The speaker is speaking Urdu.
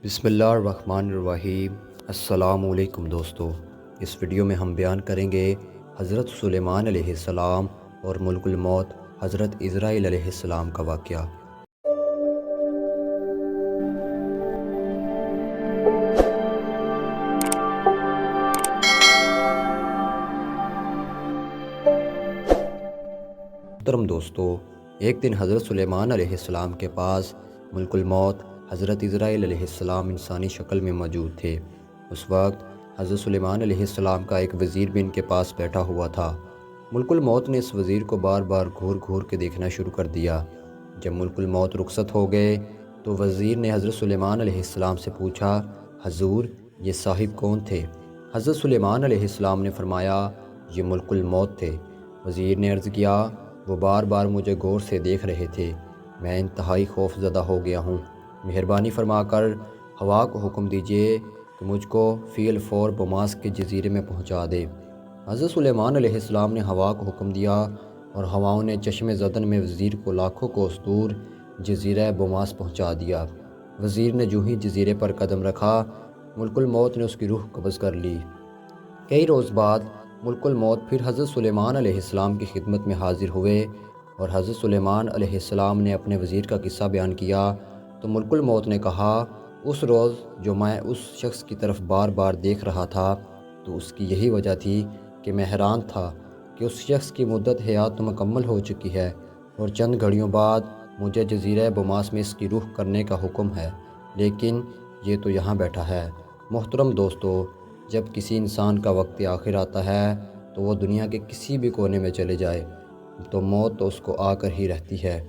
بسم اللہ الرحمن الرحیم۔ السلام علیکم دوستو، اس ویڈیو میں ہم بیان کریں گے حضرت سلیمان علیہ السلام اور ملک الموت حضرت عزرائیل علیہ السلام کا واقعہ۔ محترم دوستو، ایک دن حضرت سلیمان علیہ السلام کے پاس ملک الموت حضرت عزرائیل علیہ السلام انسانی شکل میں موجود تھے۔ اس وقت حضرت سلیمان علیہ السلام کا ایک وزیر بھی ان کے پاس بیٹھا ہوا تھا۔ ملک الموت نے اس وزیر کو بار بار گھور گھور کے دیکھنا شروع کر دیا۔ جب ملک الموت رخصت ہو گئے تو وزیر نے حضرت سلیمان علیہ السلام سے پوچھا، حضور یہ صاحب کون تھے؟ حضرت سلیمان علیہ السلام نے فرمایا، یہ ملک الموت تھے۔ وزیر نے عرض کیا، وہ بار بار مجھے غور سے دیکھ رہے تھے، میں انتہائی خوف زدہ ہو گیا ہوں، مہربانی فرما کر ہوا کو حکم دیجئے کہ مجھ کو فی الفور بوماس کے جزیرے میں پہنچا دے۔ حضرت سلیمان علیہ السلام نے ہوا کو حکم دیا اور ہواؤں نے چشم زدن میں وزیر کو لاکھوں کوس دور جزیرہ بوماس پہنچا دیا۔ وزیر نے جو ہی جزیرے پر قدم رکھا، ملک الموت نے اس کی روح قبض کر لی۔ کئی روز بعد ملک الموت پھر حضرت سلیمان علیہ السلام کی خدمت میں حاضر ہوئے اور حضرت سلیمان علیہ السلام نے اپنے وزیر کا قصہ بیان کیا تو ملک الموت نے کہا، اس روز جو میں اس شخص کی طرف بار بار دیکھ رہا تھا تو اس کی یہی وجہ تھی کہ میں حیران تھا کہ اس شخص کی مدت حیات تو مکمل ہو چکی ہے اور چند گھڑیوں بعد مجھے جزیرہ بوماس میں اس کی روح کرنے کا حکم ہے، لیکن یہ تو یہاں بیٹھا ہے۔ محترم دوستو، جب کسی انسان کا وقت آخر آتا ہے تو وہ دنیا کے کسی بھی کونے میں چلے جائے تو موت تو اس کو آ کر ہی رہتی ہے۔